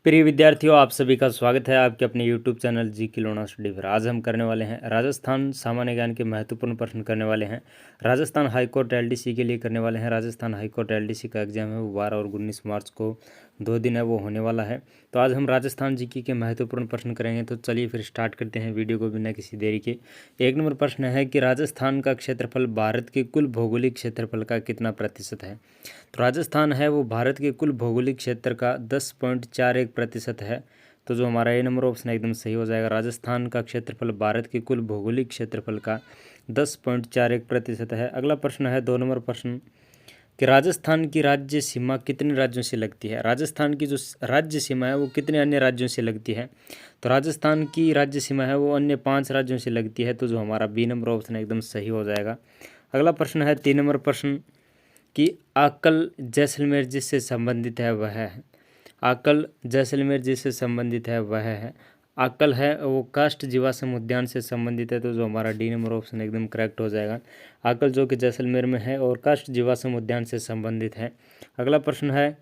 प्रिय विद्यार्थियों, आप सभी का स्वागत है आपके अपने YouTube चैनल जी की लोना स्टडी पर। आज हम करने वाले हैं राजस्थान सामान्य ज्ञान के महत्वपूर्ण प्रश्न करने वाले हैं। राजस्थान हाईकोर्ट एलडीसी के लिए करने वाले हैं। राजस्थान हाईकोर्ट एलडीसी का एग्जाम है वो 12 और 19 मार्च को 2 दिन है वो होने वाला है। तो आज हम राजस्थान जीके के महत्वपूर्ण प्रश्न करेंगे। तो चलिए फिर स्टार्ट करते हैं वीडियो को बिना किसी देरी के। 1 नंबर प्रश्न है कि राजस्थान का क्षेत्रफल भारत के कुल भौगोलिक क्षेत्रफल का कितना प्रतिशत है। तो राजस्थान है वो भारत के कुल भौगोलिक क्षेत्र का 10.41% है। तो जो हमारा ए नंबर ऑप्शन एकदम सही हो जाएगा। राजस्थान का क्षेत्रफल भारत के कुल भौगोलिक क्षेत्रफल का 10.41% है। अगला प्रश्न है 2 नंबर प्रश्न कि राजस्थान की राज्य सीमा कितने राज्यों से लगती है। राजस्थान की जो राज्य सीमा है वो कितने अन्य राज्यों से लगती है। तो राजस्थान की राज्य सीमा है वो अन्य 5 राज्यों से लगती है। तो जो हमारा बी नंबर ऑप्शन एकदम सही हो जाएगा। अगला प्रश्न है 3 नंबर प्रश्न कि आकल जैसलमेर जिससे संबंधित है वह है। आकल जैसलमेर जिससे संबंधित है वह है। आकल है वो काष्ठ जीवाश्म उद्यान से संबंधित है। तो जो हमारा डी नंबर ऑप्शन एकदम करेक्ट हो जाएगा। आकल जो कि जैसलमेर में है और काष्ठ जीवाश्म उद्यान से संबंधित है। अगला प्रश्न है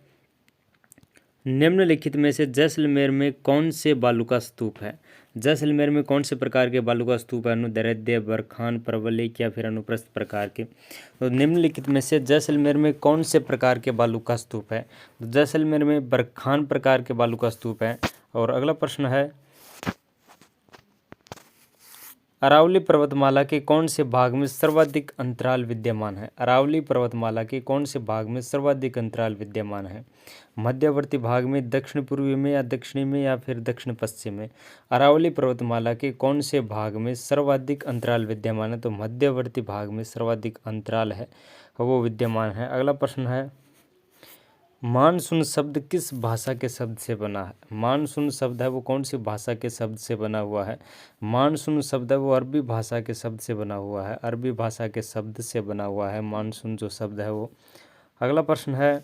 निम्नलिखित में से जैसलमेर में कौन से बालू का स्तूप है। जैसलमेर में कौन से प्रकार के बालू का स्तूप है। अनुदैर्ध्य, बरखान, प्रबलिक या फिर अनुप्रस्थ प्रकार के। तो निम्नलिखित में से जैसलमेर में कौन से प्रकार के बालू का स्तूप है। जैसलमेर में बरखान प्रकार के बालू का स्तूप है। और अगला प्रश्न है अरावली पर्वतमाला के कौन से भाग में सर्वाधिक अंतराल विद्यमान है। अरावली पर्वतमाला के कौन से भाग में सर्वाधिक अंतराल विद्यमान है। मध्यवर्ती भाग में, दक्षिण पूर्वी में या दक्षिणी में या फिर दक्षिण पश्चिम में। अरावली पर्वतमाला के कौन से भाग में सर्वाधिक अंतराल विद्यमान है। तो मध्यवर्ती भाग में सर्वाधिक अंतराल है वो विद्यमान है। अगला प्रश्न है मानसून शब्द किस भाषा के शब्द से बना है। मानसून शब्द है वो कौन सी भाषा के शब्द से बना हुआ है। मानसून शब्द है वो अरबी भाषा के शब्द से बना हुआ है। अरबी भाषा के शब्द से बना हुआ है मानसून जो शब्द है वो। अगला प्रश्न है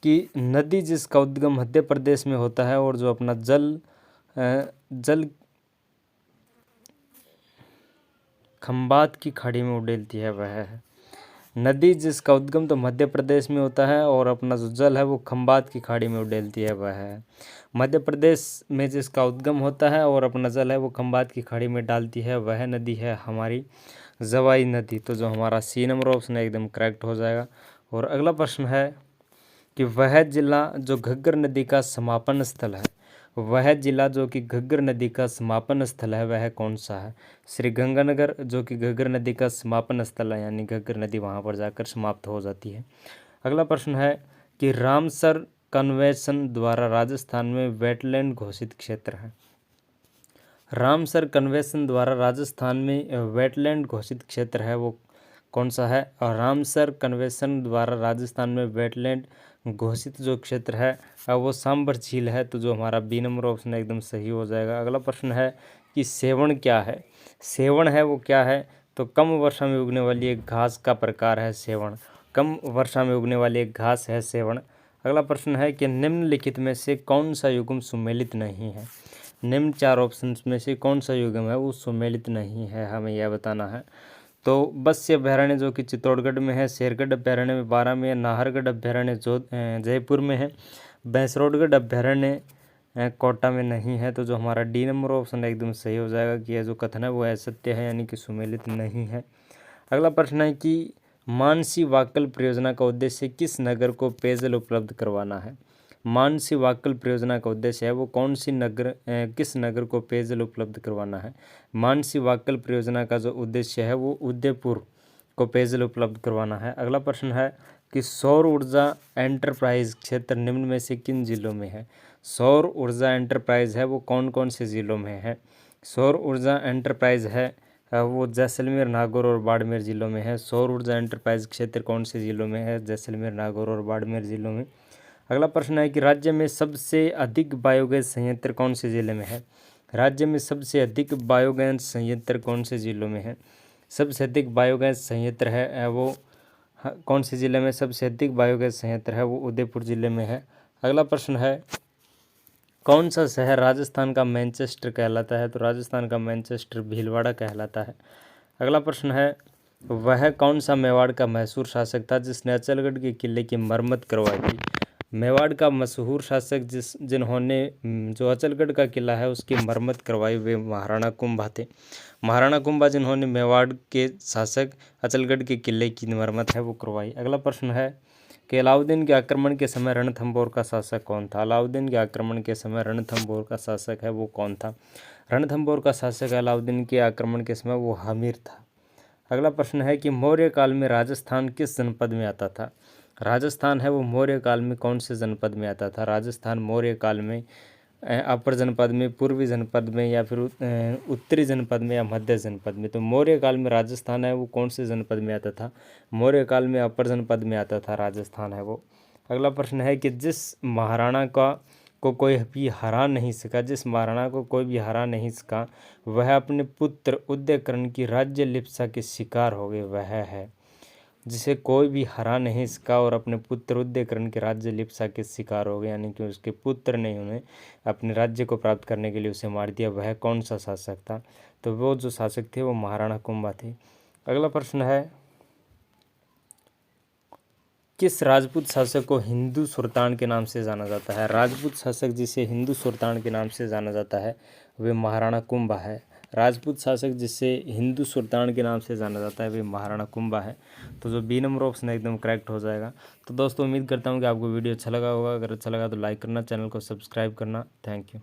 कि नदी जिसका उद्गम मध्य प्रदेश में होता है और जो अपना जल खंबात की खाड़ी में उड़ेलती है वह है। नदी जिसका उद्गम तो मध्य प्रदेश में होता है और अपना जो जल है वो खंबात की खाड़ी में उड़ेलती है वह है। मध्य प्रदेश में जिसका उद्गम होता है और अपना जल है वो खंबात की खाड़ी में डालती है वह नदी है हमारी जवाई नदी। तो जो हमारा सी नंबर ऑप्शन है एकदम करेक्ट हो जाएगा। और अगला प्रश्न है कि वह जिला जो घग्गर नदी का समापन स्थल है। वह जिला जो कि घग्गर नदी का समापन स्थल है वह कौन सा है। श्री गंगानगर जो कि घग्गर नदी का समापन स्थल है, यानी घग्गर नदी वहाँ पर जाकर समाप्त हो जाती है। अगला प्रश्न है कि रामसर कन्वेंशन द्वारा राजस्थान में वेटलैंड घोषित क्षेत्र है। रामसर कन्वेंशन द्वारा राजस्थान में वेटलैंड घोषित क्षेत्र है वो कौन सा है। और रामसर कन्वेंशन द्वारा राजस्थान में वेटलैंड घोषित जो क्षेत्र है वो सांबर झील है। तो जो हमारा बी नंबर ऑप्शन एकदम सही हो जाएगा। अगला प्रश्न है कि सेवण क्या है। सेवण है वो क्या है। तो कम वर्षा में उगने वाली एक घास का प्रकार है सेवण। कम वर्षा में उगने वाली एक घास है सेवण। अगला प्रश्न है कि निम्नलिखित में से कौन सा युग्म सुमेलित नहीं है। निम्न 4 ऑप्शंस में से कौन सा युग्म है वो सुमेलित नहीं है, हमें यह बताना है। तो बस्य अभ्यारण्य जो कि चित्तौड़गढ़ में है, शेरगढ़ अभ्यारण्य में 12 में है, नाहरगढ़ अभ्यारण्य जयपुर में है, भैंसरोडगढ़ अभ्यारण्य कोटा में नहीं है। तो जो हमारा डी नंबर ऑप्शन एकदम सही हो जाएगा कि यह जो कथन है वो असत्य है, यानी कि सुमेलित नहीं है। अगला प्रश्न है कि मानसी वाक्कल परियोजना का उद्देश्य किस नगर को पेयजल उपलब्ध करवाना है। मानसी वाक्कल परियोजना का उद्देश्य है वो कौन सी किस नगर को पेयजल उपलब्ध करवाना है। मानसी वाक्कल परियोजना का जो उद्देश्य है वो उदयपुर को पेयजल उपलब्ध करवाना है। अगला प्रश्न है कि सौर ऊर्जा एंटरप्राइज क्षेत्र निम्न में से किन जिलों में है। सौर ऊर्जा एंटरप्राइज है वो कौन कौन से जिलों में है। सौर ऊर्जा एंटरप्राइज है वो जैसलमेर, नागौर और बाड़मेर जिलों में है। सौर ऊर्जा एंटरप्राइज क्षेत्र कौन से जिलों में है। जैसलमेर, नागौर और बाड़मेर जिलों में। अगला प्रश्न है कि राज्य में सबसे अधिक बायोगैस संयंत्र कौन से जिले में है। राज्य में सबसे अधिक बायोगैस संयंत्र कौन से जिलों में है। सबसे अधिक बायोगैस संयंत्र है वो कौन से जिले में सबसे अधिक बायोगैस संयंत्र है वो उदयपुर जिले में है। अगला प्रश्न है कौन सा शहर राजस्थान का मैनचेस्टर कहलाता है। तो राजस्थान का मैनचेस्टर भीलवाड़ा कहलाता है। अगला प्रश्न है वह कौन सा मेवाड़ का मैसूर शासक था जिसने अचलगढ़ के किले की मरम्मत करवाई थी। मेवाड़ का मशहूर शासक जिन्होंने जो अचलगढ़ का किला है उसकी मरम्मत करवाई वे महाराणा कुंभा थे। महाराणा कुंभा जिन्होंने मेवाड़ के शासक अचलगढ़ के किले की मरम्मत है वो करवाई। अगला प्रश्न है कि अलाउद्दीन के आक्रमण के समय रणथंभौर का शासक कौन था। अलाउद्दीन के आक्रमण के समय रणथंभौर का शासक है वो कौन था। रणथंभौर का शासक अलाउद्दीन के आक्रमण के समय वो हामिर था। अगला प्रश्न है कि मौर्य काल में राजस्थान किस जनपद में आता था। राजस्थान है वो मौर्य काल में कौन से जनपद में आता था। राजस्थान मौर्य काल में अपर जनपद में, पूर्वी जनपद में, या फिर उत्तरी जनपद में, या मध्य जनपद में। तो मौर्य काल में राजस्थान है वो कौन से जनपद में आता था। मौर्य काल में अपर जनपद में आता था राजस्थान है वो। अगला प्रश्न है कि जिस महाराणा को कोई भी हरा नहीं सका, जिस महाराणा को कोई भी हरा नहीं सका, वह अपने पुत्र उदयकरण की राज्य लिप्सा के शिकार हो गए। वह है जिसे कोई भी हरा नहीं सका और अपने पुत्र उदयकरण के राज्य लिप्सा के शिकार हो गए, यानी कि उसके पुत्र ने उन्हें अपने राज्य को प्राप्त करने के लिए उसे मार दिया। वह कौन सा शासक था। तो वो जो शासक थे वो महाराणा कुंभा थे। अगला प्रश्न है किस राजपूत शासक को हिंदू सुल्तान के नाम से जाना जाता है। राजपूत शासक जिसे हिंदू सुल्तान के नाम से जाना जाता है वे महाराणा कुंभा है। राजपूत शासक जिसे हिंदू सुल्तान के नाम से जाना जाता है वे महाराणा कुंभा है। तो जो बी नंबर ऑप्शन है एकदम करेक्ट हो जाएगा। तो दोस्तों उम्मीद करता हूँ कि आपको वीडियो अच्छा लगा होगा। अगर अच्छा लगा तो लाइक करना, चैनल को सब्सक्राइब करना। Thank you.